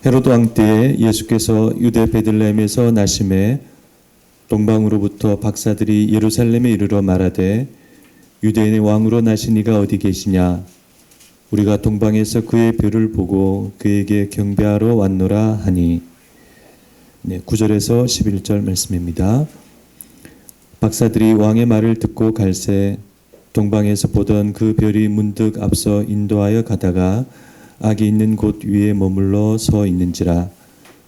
헤로드 왕 때에 예수께서 유대 베들레헴에서 나심에 동방으로부터 박사들이 예루살렘에 이르러 말하되 유대인의 왕으로 나신 이가 어디 계시냐? 우리가 동방에서 그의 별을 보고 그에게 경배하러 왔노라 하니. 9절에서 11절 말씀입니다. 박사들이 왕의 말을 듣고 갈새 동방에서 보던 그 별이 문득 앞서 인도하여 가다가 악이 있는 곳 위에 머물러 서 있는지라.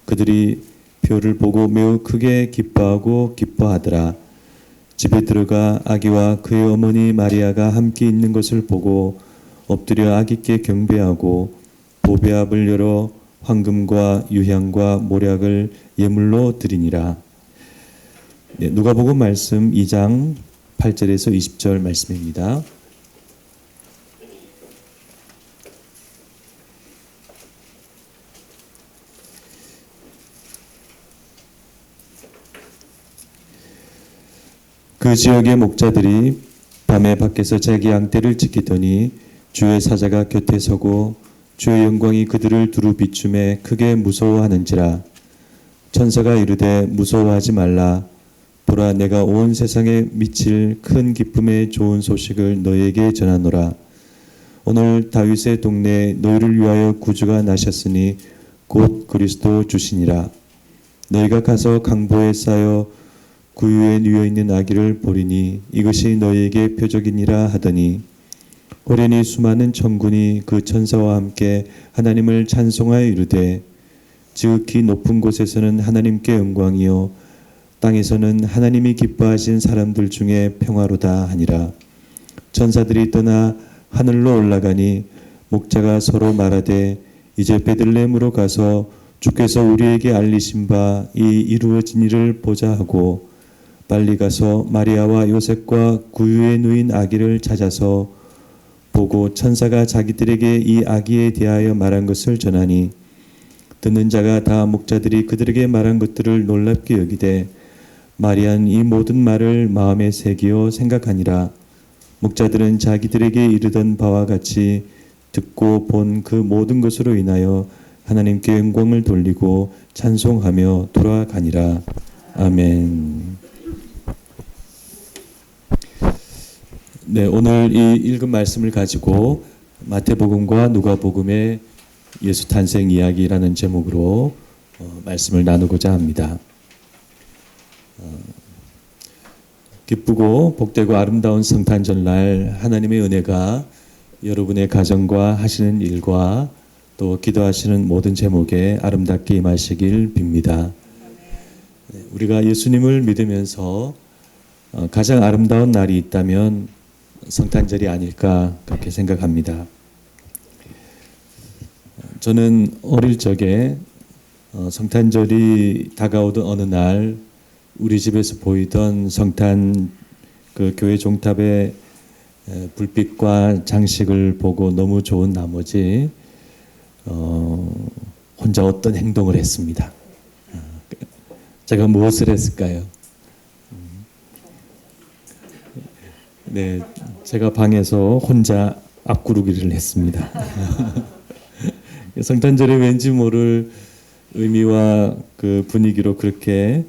그들이 별을 보고 매우 크게 기뻐하고 기뻐하더라. 집에 들어가 아기와 그의 어머니 마리아가 함께 있는 것을 보고 엎드려 아기께 경배하고 보배압을 열어 황금과 유향과 모략을 예물로 드리니라. 누가복음 말씀 2장 8절에서 20절 말씀입니다. 그 지역의 목자들이 밤에 밖에서 자기 양떼를 지키더니 주의 사자가 곁에 서고 주의 영광이 그들을 두루 비춤에 크게 무서워하는지라. 천사가 이르되 무서워하지 말라. 보라, 내가 온 세상에 미칠 큰 기쁨의 좋은 소식을 너에게 전하노라. 오늘 다윗의 동네에 너희를 위하여 구주가 나셨으니 곧 그리스도 주시니라. 너희가 가서 강보에 쌓여 구유에 누워 있는 아기를 보리니 이것이 너희에게 표적이니라 하더니 호련히 수많은 천군이 그 천사와 함께 하나님을 찬송하여 이르되 지극히 높은 곳에서는 하나님께 영광이요 땅에서는 하나님이 기뻐하신 사람들 중에 평화로다 하니라. 천사들이 떠나 하늘로 올라가니 목자가 서로 말하되 이제 베들레헴으로 가서 주께서 우리에게 알리신 바 이 이루어진 일을 보자 하고 빨리 가서 마리아와 요셉과 구유에 누인 아기를 찾아서 보고 천사가 자기들에게 이 아기에 대하여 말한 것을 전하니 듣는 자가 다 목자들이 그들에게 말한 것들을 놀랍게 여기되 마리아는 이 모든 말을 마음에 새기어 생각하니라. 목자들은 자기들에게 이르던 바와 같이 듣고 본 그 모든 것으로 인하여 하나님께 영광을 돌리고 찬송하며 돌아가니라. 아멘. 오늘 이 읽은 말씀을 가지고 마태복음과 누가복음의 예수 탄생 이야기라는 제목으로 말씀을 나누고자 합니다. 기쁘고 복되고 아름다운 성탄절날 하나님의 은혜가 여러분의 가정과 하시는 일과 또 기도하시는 모든 제목에 아름답게 임하시길 빕니다. 우리가 예수님을 믿으면서 가장 아름다운 날이 있다면 성탄절이 아닐까 그렇게 생각합니다. 저는 어릴 적에 성탄절이 다가오던 어느 날 우리 집에서 보이던 성탄 그 교회 종탑의 불빛과 장식을 보고 너무 좋은 나머지 혼자 어떤 행동을 했습니다. 제가 무엇을 했을까요? 제가 방에서 혼자 앞구르기를 했습니다. 성탄절에 왠지 모를 의미와 그 분위기로 그렇게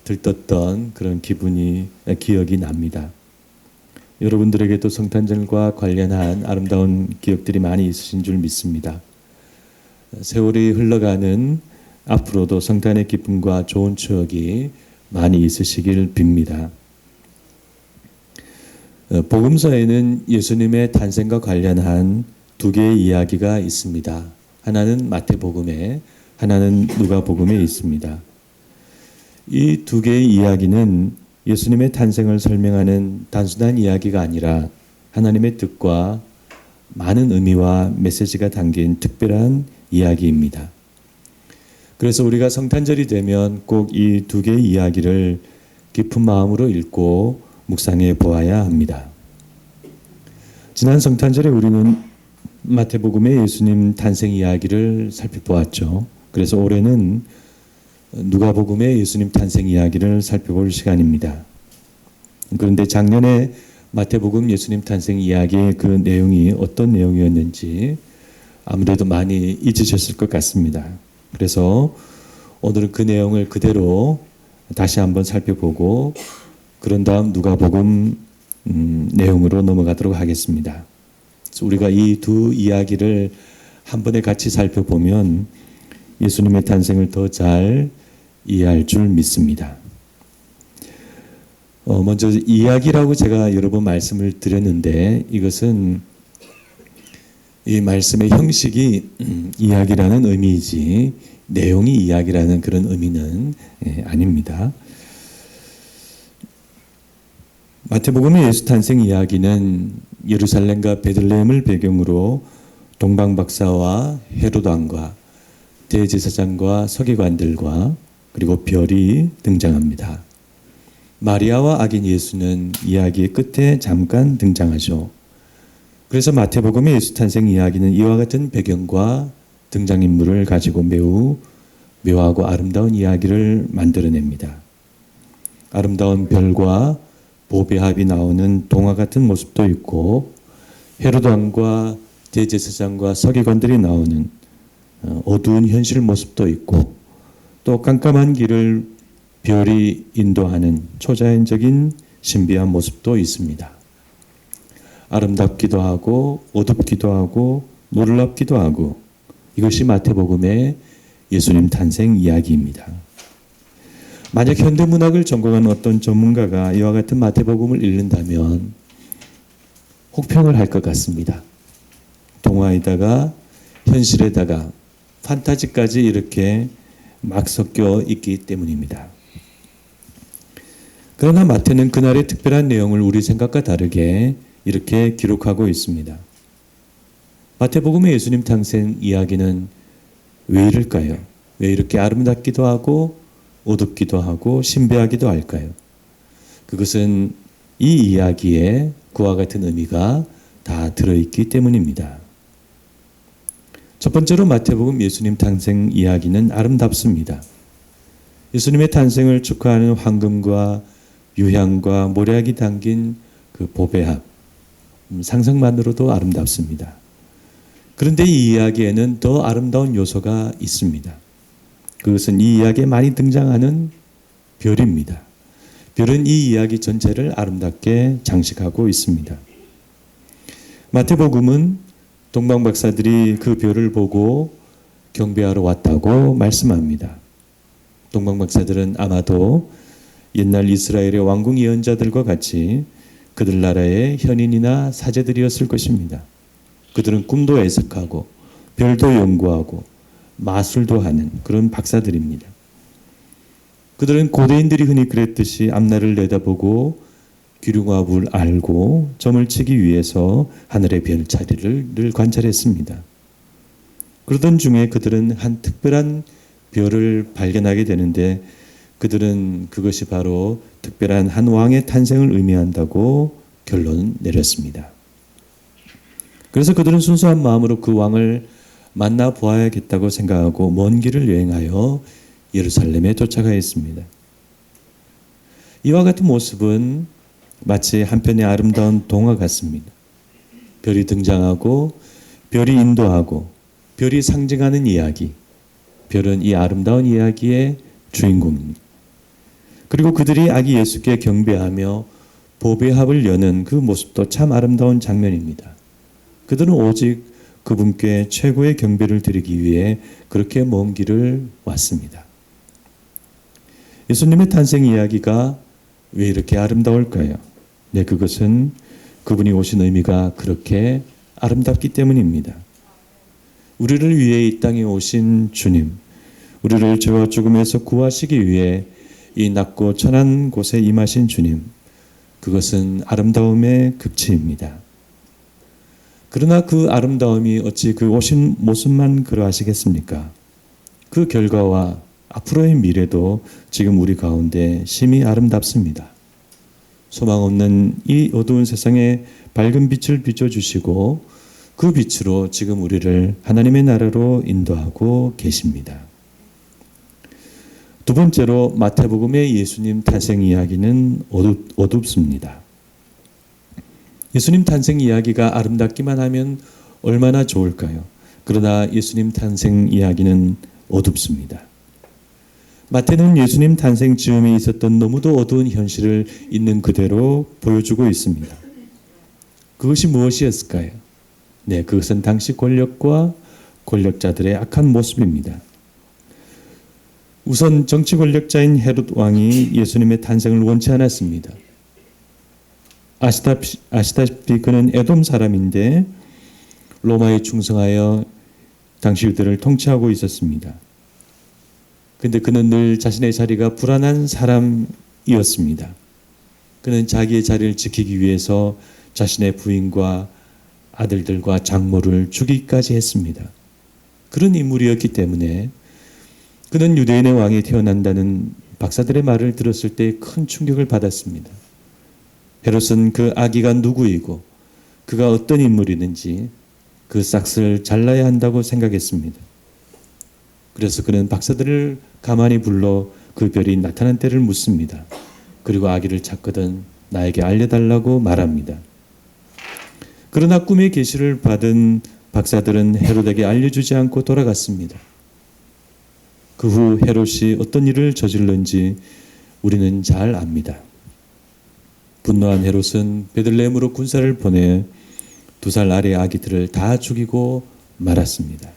들떴던 그런 기억이 납니다. 여러분들에게도 성탄절과 관련한 아름다운 기억들이 많이 있으신 줄 믿습니다. 세월이 흘러가는 앞으로도 성탄의 기쁨과 좋은 추억이 많이 있으시길 빕니다. 복음서에는 예수님의 탄생과 관련한 두 개의 이야기가 있습니다. 하나는 마태복음에, 하나는 누가복음에 있습니다. 이 두 개의 이야기는 예수님의 탄생을 설명하는 단순한 이야기가 아니라 하나님의 뜻과 많은 의미와 메시지가 담긴 특별한 이야기입니다. 그래서 우리가 성탄절이 되면 꼭 이 두 개의 이야기를 깊은 마음으로 읽고 묵상해 보아야 합니다. 지난 성탄절에 우리는 마태복음의 예수님 탄생 이야기를 살펴보았죠. 그래서 올해는 누가복음의 예수님 탄생 이야기를 살펴볼 시간입니다. 그런데 작년에 마태복음 예수님 탄생 이야기의 그 내용이 어떤 내용이었는지 아무래도 많이 잊으셨을 것 같습니다. 그래서 오늘은 그 내용을 그대로 다시 한번 살펴보고 그런 다음 누가복음 내용으로 넘어가도록 하겠습니다. 그래서 우리가 이 두 이야기를 한 번에 같이 살펴보면 예수님의 탄생을 더 잘 이해할 줄 믿습니다. 먼저 이야기라고 제가 여러 번 말씀을 드렸는데 이것은 이 말씀의 형식이 이야기라는 의미이지 내용이 이야기라는 그런 의미는 아닙니다. 마태복음의 예수 탄생 이야기는 예루살렘과 베들레헴을 배경으로 동방박사와 헤롯 왕과 대제사장과 서기관들과 그리고 별이 등장합니다. 마리아와 아기 예수는 이야기의 끝에 잠깐 등장하죠. 그래서 마태복음의 예수 탄생 이야기는 이와 같은 배경과 등장인물을 가지고 매우 묘하고 아름다운 이야기를 만들어냅니다. 아름다운 별과 보배합이 나오는 동화 같은 모습도 있고 헤롯 왕과 대제사장과 서기관들이 나오는 어두운 현실 모습도 있고 또 깜깜한 길을 별이 인도하는 초자연적인 신비한 모습도 있습니다. 아름답기도 하고 어둡기도 하고 놀랍기도 하고 이것이 마태복음의 예수님 탄생 이야기입니다. 만약 현대문학을 전공하는 어떤 전문가가 이와 같은 마태복음을 읽는다면 혹평을 할 것 같습니다. 동화에다가 현실에다가 판타지까지 이렇게 막 섞여 있기 때문입니다. 그러나 마태는 그날의 특별한 내용을 우리 생각과 다르게 이렇게 기록하고 있습니다. 마태복음의 예수님 탄생 이야기는 왜 이럴까요? 왜 이렇게 아름답기도 하고 어둡기도 하고 신비하기도 할까요? 그것은 이 이야기에 그와 같은 의미가 다 들어있기 때문입니다. 첫 번째로 마태복음 예수님 탄생 이야기는 아름답습니다. 예수님의 탄생을 축하하는 황금과 유향과 모략이 담긴 그 보배합, 상상만으로도 아름답습니다. 그런데 이 이야기에는 더 아름다운 요소가 있습니다. 그것은 이 이야기에 많이 등장하는 별입니다. 별은 이 이야기 전체를 아름답게 장식하고 있습니다. 마태복음은 동방박사들이 그 별을 보고 경배하러 왔다고 말씀합니다. 동방박사들은 아마도 옛날 이스라엘의 왕궁 예언자들과 같이 그들 나라의 현인이나 사제들이었을 것입니다. 그들은 꿈도 해석하고 별도 연구하고 마술도 하는 그런 박사들입니다. 그들은 고대인들이 흔히 그랬듯이 앞날을 내다보고 기륭화불 알고 점을 치기 위해서 하늘의 별자리를 늘 관찰했습니다. 그러던 중에 그들은 한 특별한 별을 발견하게 되는데 그들은 그것이 바로 특별한 한 왕의 탄생을 의미한다고 결론 내렸습니다. 그래서 그들은 순수한 마음으로 그 왕을 만나 보아야겠다고 생각하고 먼 길을 여행하여 예루살렘에 도착하였습니다. 이와 같은 모습은 마치 한편의 아름다운 동화 같습니다. 별이 등장하고 별이 인도하고 별이 상징하는 이야기, 별은 이 아름다운 이야기의 주인공입니다. 그리고 그들이 아기 예수께 경배하며 보배합을 여는 그 모습도 참 아름다운 장면입니다. 그들은 오직 그분께 최고의 경배를 드리기 위해 그렇게 먼 길을 왔습니다. 예수님의 탄생 이야기가 왜 이렇게 아름다울까요? 네, 그것은 그분이 오신 의미가 그렇게 아름답기 때문입니다. 우리를 위해 이 땅에 오신 주님, 우리를 죄와 죽음에서 구하시기 위해 이 낮고 천한 곳에 임하신 주님, 그것은 아름다움의 극치입니다. 그러나 그 아름다움이 어찌 그 오신 모습만 그러하시겠습니까? 그 결과와 앞으로의 미래도 지금 우리 가운데 심히 아름답습니다. 소망 없는 이 어두운 세상에 밝은 빛을 비춰주시고 그 빛으로 지금 우리를 하나님의 나라로 인도하고 계십니다. 두 번째로 마태복음의 예수님 탄생 이야기는 어둡습니다. 예수님 탄생 이야기가 아름답기만 하면 얼마나 좋을까요? 그러나 예수님 탄생 이야기는 어둡습니다. 마태는 예수님 탄생 즈음에 있었던 너무도 어두운 현실을 있는 그대로 보여주고 있습니다. 그것이 무엇이었을까요? 네, 그것은 당시 권력과 권력자들의 악한 모습입니다. 우선 정치 권력자인 헤롯 왕이 예수님의 탄생을 원치 않았습니다. 아시다시피 그는 에돔 사람인데 로마에 충성하여 당시 유대를 통치하고 있었습니다. 그런데 그는 늘 자신의 자리가 불안한 사람이었습니다. 그는 자기의 자리를 지키기 위해서 자신의 부인과 아들들과 장모를 죽이기까지 했습니다. 그런 인물이었기 때문에 그는 유대인의 왕이 태어난다는 박사들의 말을 들었을 때 큰 충격을 받았습니다. 헤롯은 그 아기가 누구이고 그가 어떤 인물이든지 그 싹을 잘라야 한다고 생각했습니다. 그래서 그는 박사들을 가만히 불러 그 별이 나타난 때를 묻습니다. 그리고 아기를 찾거든 나에게 알려달라고 말합니다. 그러나 꿈의 계시를 받은 박사들은 헤롯에게 알려주지 않고 돌아갔습니다. 그 후 헤롯이 어떤 일을 저질렀는지 우리는 잘 압니다. 분노한 헤롯은 베들레헴으로 군사를 보내 2살 아래의 아기들을 다 죽이고 말았습니다.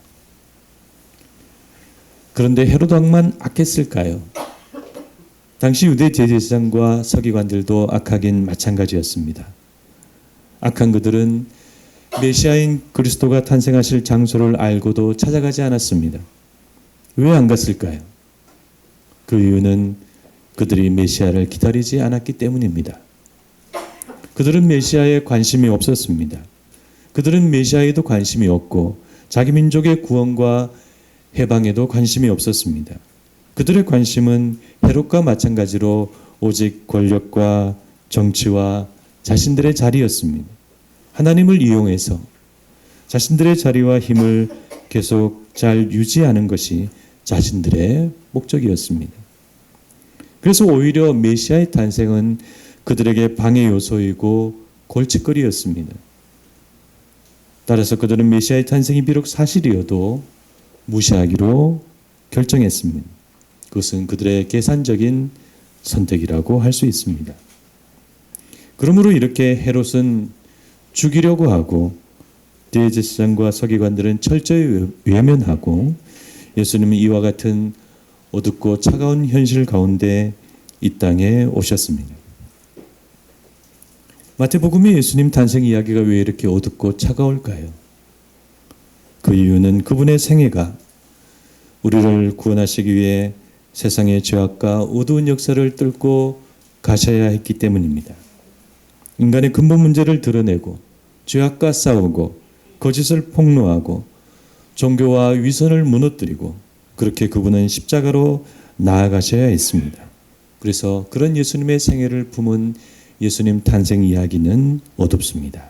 그런데 헤롯 왕만 악했을까요? 당시 유대 대제사장과 서기관들도 악하긴 마찬가지였습니다. 악한 그들은 메시아인 그리스도가 탄생하실 장소를 알고도 찾아가지 않았습니다. 왜 안 갔을까요? 그 이유는 그들이 메시아를 기다리지 않았기 때문입니다. 그들은 메시아에 관심이 없었습니다. 그들은 메시아에도 관심이 없고 자기 민족의 구원과 해방에도 관심이 없었습니다. 그들의 관심은 헤롯과 마찬가지로 오직 권력과 정치와 자신들의 자리였습니다. 하나님을 이용해서 자신들의 자리와 힘을 계속 잘 유지하는 것이 자신들의 목적이었습니다. 그래서 오히려 메시아의 탄생은 그들에게 방해 요소이고 골칫거리였습니다. 따라서 그들은 메시아의 탄생이 비록 사실이어도 무시하기로 결정했습니다. 그것은 그들의 계산적인 선택이라고 할 수 있습니다. 그러므로 이렇게 헤롯은 죽이려고 하고 대제사장과 서기관들은 철저히 외면하고 예수님은 이와 같은 어둡고 차가운 현실 가운데 이 땅에 오셨습니다. 마태복음의 예수님 탄생 이야기가 왜 이렇게 어둡고 차가울까요? 그 이유는 그분의 생애가 우리를 구원하시기 위해 세상의 죄악과 어두운 역사를 뚫고 가셔야 했기 때문입니다. 인간의 근본 문제를 드러내고 죄악과 싸우고 거짓을 폭로하고 종교와 위선을 무너뜨리고 그렇게 그분은 십자가로 나아가셔야 했습니다. 그래서 그런 예수님의 생애를 품은 예수님 탄생 이야기는 어둡습니다.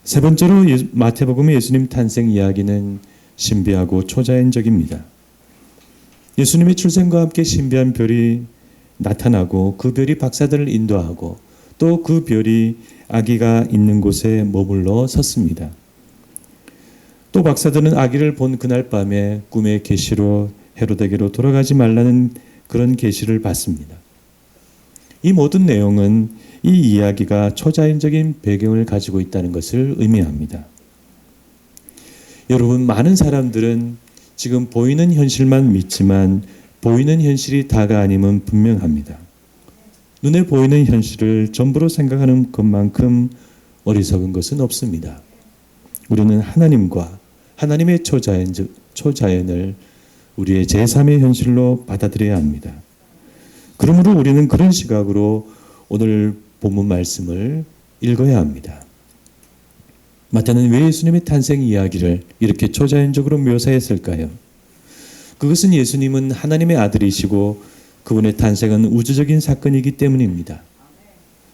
세 번째로 마태복음의 예수님 탄생 이야기는 신비하고 초자연적입니다. 예수님의 출생과 함께 신비한 별이 나타나고 그 별이 박사들을 인도하고 또 그 별이 아기가 있는 곳에 머물러 섰습니다. 또 박사들은 아기를 본 그날 밤에 꿈의 계시로 헤롯에게로 돌아가지 말라는 그런 계시를 받습니다. 이 모든 내용은 이 이야기가 초자연적인 배경을 가지고 있다는 것을 의미합니다. 여러분, 많은 사람들은 지금 보이는 현실만 믿지만 보이는 현실이 다가 아님은 분명합니다. 눈에 보이는 현실을 전부로 생각하는 것만큼 어리석은 것은 없습니다. 우리는 하나님과 하나님의 초자연을 우리의 제3의 현실로 받아들여야 합니다. 그러므로 우리는 그런 시각으로 오늘 본문 말씀을 읽어야 합니다. 마태는 왜 예수님의 탄생 이야기를 이렇게 초자연적으로 묘사했을까요? 그것은 예수님은 하나님의 아들이시고 그분의 탄생은 우주적인 사건이기 때문입니다.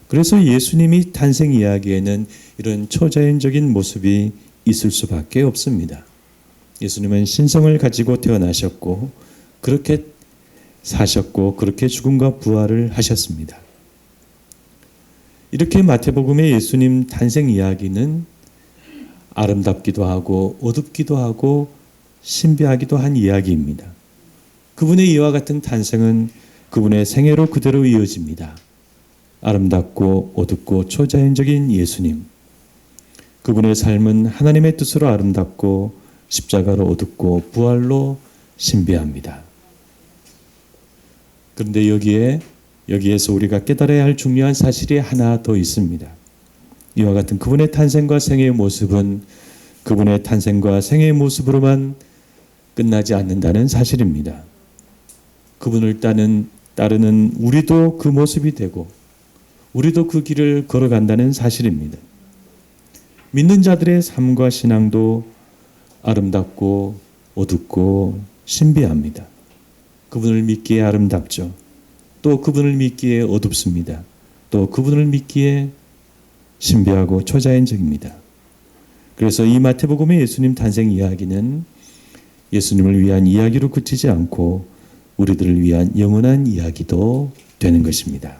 그래서 예수님이 탄생 이야기에는 이런 초자연적인 모습이 있을 수밖에 없습니다. 예수님은 신성을 가지고 태어나셨고 그렇게 사셨고 그렇게 죽음과 부활을 하셨습니다. 이렇게 마태복음의 예수님 탄생 이야기는 아름답기도 하고 어둡기도 하고 신비하기도 한 이야기입니다. 그분의 이와 같은 탄생은 그분의 생애로 그대로 이어집니다. 아름답고 어둡고 초자연적인 예수님. 그분의 삶은 하나님의 뜻으로 아름답고 십자가로 어둡고 부활로 신비합니다. 그런데 여기에서 우리가 깨달아야 할 중요한 사실이 하나 더 있습니다. 이와 같은 그분의 탄생과 생애의 모습은 그분의 탄생과 생애의 모습으로만 끝나지 않는다는 사실입니다. 그분을 따르는 우리도 그 모습이 되고 우리도 그 길을 걸어간다는 사실입니다. 믿는 자들의 삶과 신앙도 아름답고 어둡고 신비합니다. 그분을 믿기에 아름답죠. 또 그분을 믿기에 어둡습니다. 또 그분을 믿기에 신비하고 초자연적입니다. 그래서 이 마태복음의 예수님 탄생 이야기는 예수님을 위한 이야기로 그치지 않고 우리들을 위한 영원한 이야기도 되는 것입니다.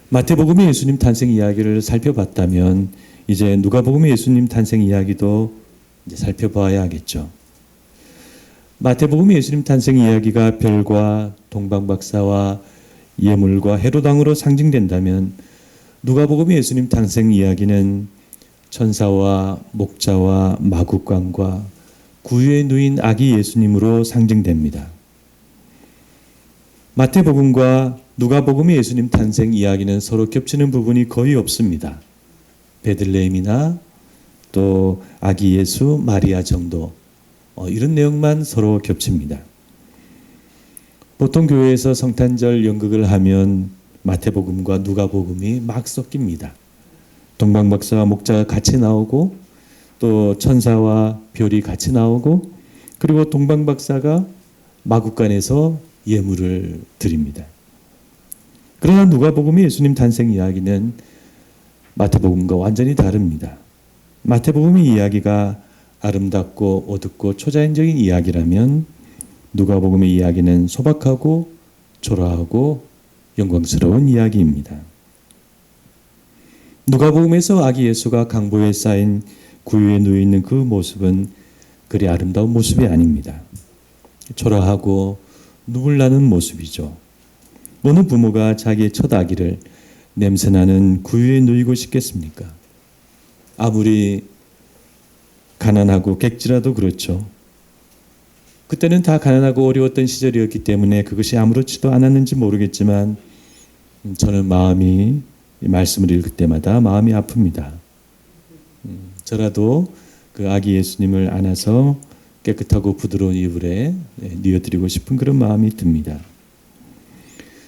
마태복음의 예수님 탄생 이야기를 살펴봤다면 이제 누가복음의 예수님 탄생 이야기도 이제 살펴봐야 하겠죠. 마태복음의 예수님 탄생 이야기가 별과 동방박사와 예물과 헤롯왕으로 상징된다면 누가복음의 예수님 탄생 이야기는 천사와 목자와 마국간과 구유에 누인 아기 예수님으로 상징됩니다. 마태복음과 누가복음의 예수님 탄생 이야기는 서로 겹치는 부분이 거의 없습니다. 베들레헴이나 또 아기 예수, 마리아 정도 이런 내용만 서로 겹칩니다. 보통 교회에서 성탄절 연극을 하면 마태복음과 누가복음이 막 섞입니다. 동방박사와 목자가 같이 나오고 또 천사와 별이 같이 나오고 그리고 동방박사가 마국간에서 예물을 드립니다. 그러나 누가복음의 예수님 탄생 이야기는 마태복음과 완전히 다릅니다. 마태복음의 이야기가 아름답고 어둡고 초자연적인 이야기라면 누가복음의 이야기는 소박하고 초라하고 영광스러운 이야기입니다. 누가복음에서 아기 예수가 강보에 쌓인 구유에 누워 있는 그 모습은 그리 아름다운 모습이 아닙니다. 초라하고 눈물 나는 모습이죠. 어느 부모가 자기의 첫 아기를 냄새나는 구유에 누이고 싶겠습니까? 아무리 가난하고 객지라도 그렇죠. 그때는 다 가난하고 어려웠던 시절이었기 때문에 그것이 아무렇지도 않았는지 모르겠지만 저는 마음이 말씀을 읽을 때마다 마음이 아픕니다. 저라도 그 아기 예수님을 안아서 깨끗하고 부드러운 이불에 뉘어드리고 싶은 그런 마음이 듭니다.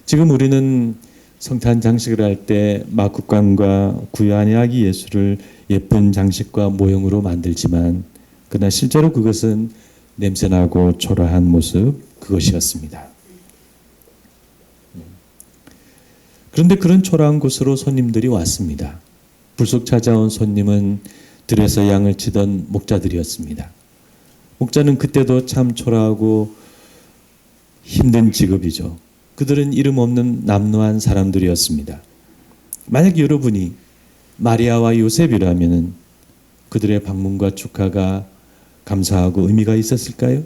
지금 우리는 성탄 장식을 할 때 마국간과 구유 안의 아기 예수를 예쁜 장식과 모형으로 만들지만 그러나 실제로 그것은 냄새나고 초라한 모습 그것이었습니다. 그런데 그런 초라한 곳으로 손님들이 왔습니다. 불쑥 찾아온 손님은 들에서 양을 치던 목자들이었습니다. 목자는 그때도 참 초라하고 힘든 직업이죠. 그들은 이름 없는 남루한 사람들이었습니다. 만약 여러분이 마리아와 요셉이라면 그들의 방문과 축하가 감사하고 의미가 있었을까요?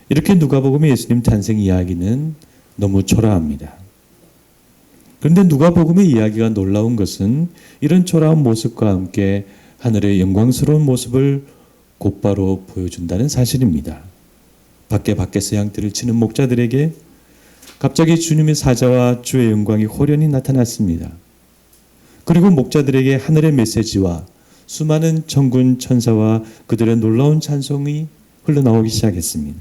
이렇게 누가복음의 예수님 탄생 이야기는 너무 초라합니다. 그런데 누가복음의 이야기가 놀라운 것은 이런 초라한 모습과 함께 하늘의 영광스러운 모습을 곧바로 보여준다는 사실입니다. 밖에서 양떼를 치는 목자들에게 갑자기 주님의 사자와 주의 영광이 호련히 나타났습니다. 그리고 목자들에게 하늘의 메시지와 수많은 천군 천사와 그들의 놀라운 찬송이 흘러나오기 시작했습니다.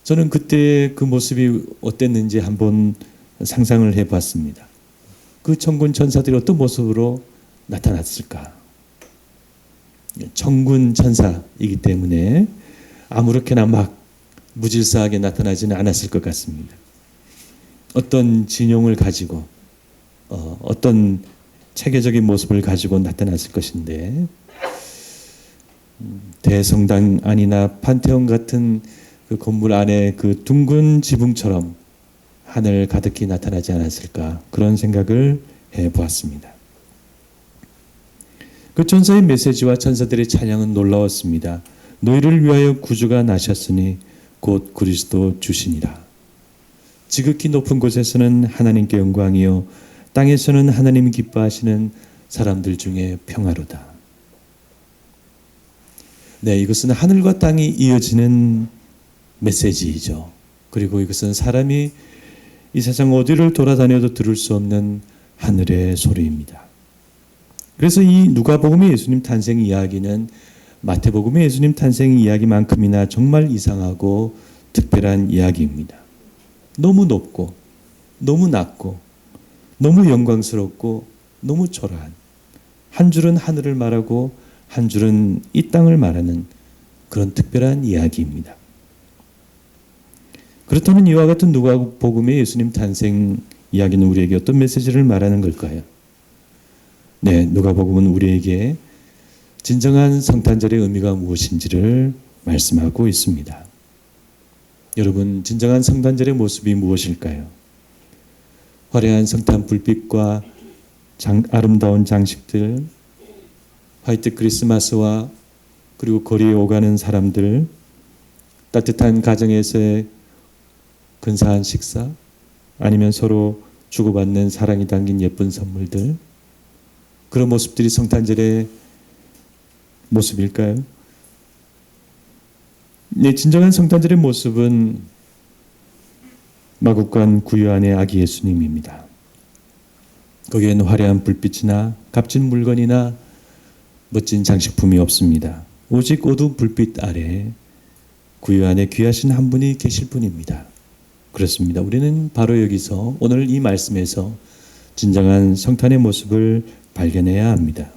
저는 그때 그 모습이 어땠는지 한번 상상을 해봤습니다. 그 천군 천사들이 어떤 모습으로 나타났을까? 천군 천사이기 때문에 아무렇게나 막 무질서하게 나타나지는 않았을 것 같습니다. 어떤 진용을 가지고 어떤 체계적인 모습을 가지고 나타났을 것인데 대성당 안이나 판테온 같은 그 건물 안에 그 둥근 지붕처럼 하늘 가득히 나타나지 않았을까 그런 생각을 해보았습니다. 그 천사의 메시지와 천사들의 찬양은 놀라웠습니다. 너희를 위하여 구주가 나셨으니 곧 그리스도 주시니라. 지극히 높은 곳에서는 하나님께 영광이요 땅에서는 하나님이 기뻐하시는 사람들 중에 평화로다. 네, 이것은 하늘과 땅이 이어지는 메시지이죠. 그리고 이것은 사람이 이 세상 어디를 돌아다녀도 들을 수 없는 하늘의 소리입니다. 그래서 이 누가복음의 예수님 탄생 이야기는 마태복음의 예수님 탄생 이야기만큼이나 정말 이상하고 특별한 이야기입니다. 너무 높고 너무 낮고 너무 영광스럽고 너무 초라한, 한 줄은 하늘을 말하고 한 줄은 이 땅을 말하는 그런 특별한 이야기입니다. 그렇다면 이와 같은 누가복음의 예수님 탄생 이야기는 우리에게 어떤 메시지를 말하는 걸까요? 네, 누가복음은 우리에게 진정한 성탄절의 의미가 무엇인지를 말씀하고 있습니다. 여러분, 진정한 성탄절의 모습이 무엇일까요? 화려한 성탄 불빛과 아름다운 장식들, 화이트 크리스마스와 그리고 거리에 오가는 사람들, 따뜻한 가정에서의 근사한 식사, 아니면 서로 주고받는 사랑이 담긴 예쁜 선물들, 그런 모습들이 성탄절의 모습일까요? 네, 진정한 성탄절의 모습은 마국간 구유 안의 아기 예수님입니다. 거기에는 화려한 불빛이나 값진 물건이나 멋진 장식품이 없습니다. 오직 어두운 불빛 아래 구유 안에 귀하신 한 분이 계실 뿐입니다. 그렇습니다. 우리는 바로 여기서 오늘 이 말씀에서 진정한 성탄의 모습을 발견해야 합니다.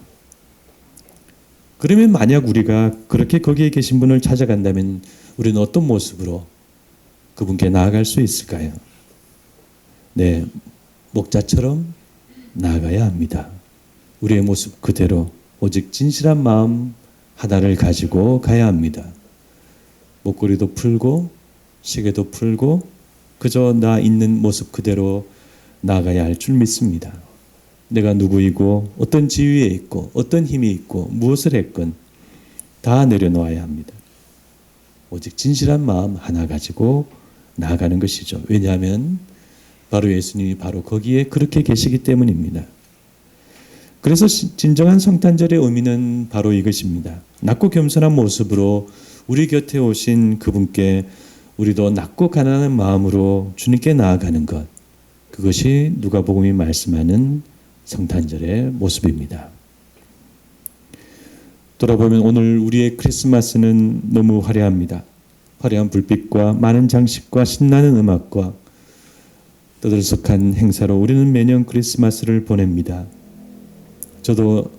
그러면 만약 우리가 그렇게 거기에 계신 분을 찾아간다면 우리는 어떤 모습으로 그분께 나아갈 수 있을까요? 네, 목자처럼 나아가야 합니다. 우리의 모습 그대로 오직 진실한 마음 하나를 가지고 가야 합니다. 목걸이도 풀고 시계도 풀고 그저 나 있는 모습 그대로 나아가야 할 줄 믿습니다. 내가 누구이고 어떤 지위에 있고 어떤 힘이 있고 무엇을 했건 다 내려놓아야 합니다. 오직 진실한 마음 하나 가지고 나아가는 것이죠. 왜냐하면 바로 예수님이 바로 거기에 그렇게 계시기 때문입니다. 그래서 진정한 성탄절의 의미는 바로 이것입니다. 낮고 겸손한 모습으로 우리 곁에 오신 그분께 우리도 낮고 가난한 마음으로 주님께 나아가는 것, 그것이 누가복음이 말씀하는 성탄절의 모습입니다. 돌아보면 오늘 우리의 크리스마스는 너무 화려합니다. 화려한 불빛과 많은 장식과 신나는 음악과 떠들썩한 행사로 우리는 매년 크리스마스를 보냅니다. 저도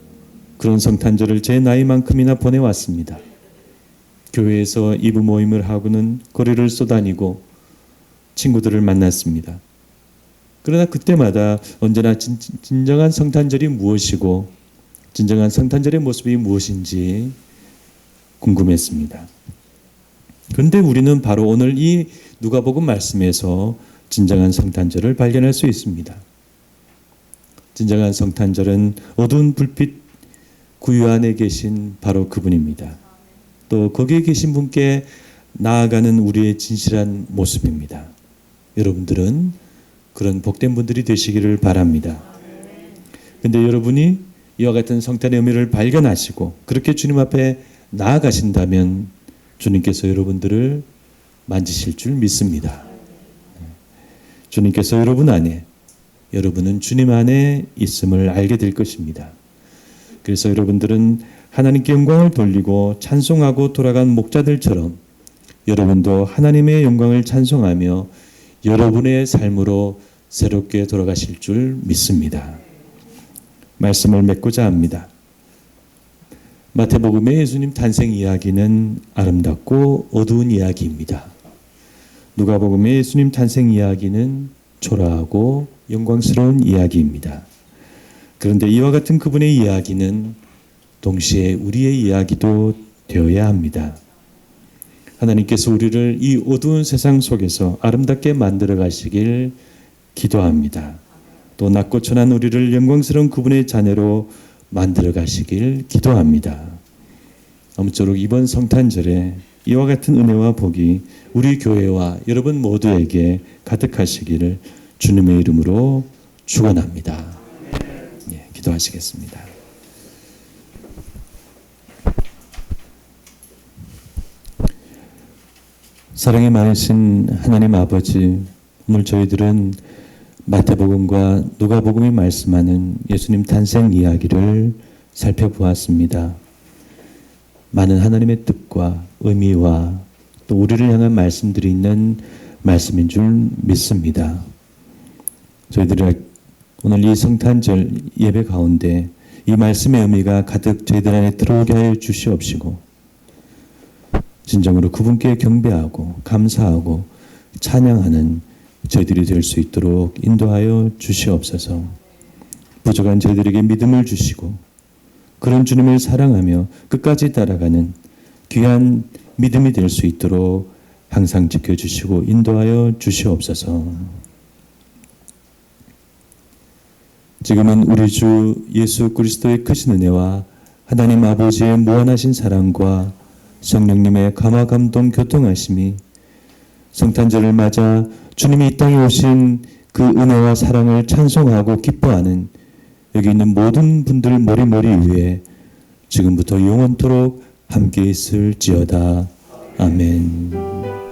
그런 성탄절을 제 나이만큼이나 보내왔습니다. 교회에서 이브 모임을 하고는 거리를 쏘다니고 친구들을 만났습니다. 그러나 그때마다 언제나 진정한 성탄절이 무엇이고 진정한 성탄절의 모습이 무엇인지 궁금했습니다. 그런데 우리는 바로 오늘 이 누가복음 말씀에서 진정한 성탄절을 발견할 수 있습니다. 진정한 성탄절은 어두운 불빛 구유 안에 계신 바로 그분입니다. 또 거기에 계신 분께 나아가는 우리의 진실한 모습입니다. 여러분들은 그런 복된 분들이 되시기를 바랍니다. 근데 여러분이 이와 같은 성탄의 의미를 발견하시고 그렇게 주님 앞에 나아가신다면 주님께서 여러분들을 만지실 줄 믿습니다. 주님께서 여러분 안에, 여러분은 주님 안에 있음을 알게 될 것입니다. 그래서 여러분들은 하나님께 영광을 돌리고 찬송하고 돌아간 목자들처럼 여러분도 하나님의 영광을 찬송하며 여러분의 삶으로 새롭게 돌아가실 줄 믿습니다. 말씀을 맺고자 합니다. 마태복음의 예수님 탄생 이야기는 아름답고 어두운 이야기입니다. 누가복음의 예수님 탄생 이야기는 초라하고 영광스러운 이야기입니다. 그런데 이와 같은 그분의 이야기는 동시에 우리의 이야기도 되어야 합니다. 하나님께서 우리를 이 어두운 세상 속에서 아름답게 만들어 가시길 기도합니다. 또 낮고 천한 우리를 영광스러운 그분의 자녀로 만들어 가시길 기도합니다. 아무쪼록 이번 성탄절에 이와 같은 은혜와 복이 우리 교회와 여러분 모두에게 가득하시기를 주님의 이름으로 축원합니다. 예, 기도하시겠습니다. 사랑이 많으신 하나님 아버지, 오늘 저희들은 마태복음과 누가복음이 말씀하는 예수님 탄생 이야기를 살펴보았습니다. 많은 하나님의 뜻과 의미와 또 우리를 향한 말씀들이 있는 말씀인 줄 믿습니다. 저희들이 오늘 이 성탄절 예배 가운데 이 말씀의 의미가 가득 저희들 안에 들어오게 하여 주시옵시고 진정으로 그분께 경배하고 감사하고 찬양하는 저희들이 될 수 있도록 인도하여 주시옵소서. 부족한 저희들에게 믿음을 주시고 그런 주님을 사랑하며 끝까지 따라가는 귀한 믿음이 될 수 있도록 항상 지켜주시고 인도하여 주시옵소서. 지금은 우리 주 예수 그리스도의 크신 은혜와 하나님 아버지의 무한하신 사랑과 성령님의 감화 감동 교통하심이 성탄절을 맞아 주님이 이 땅에 오신 그 은혜와 사랑을 찬송하고 기뻐하는 여기 있는 모든 분들 머리 위에 지금부터 영원토록 함께 있을지어다. 아멘.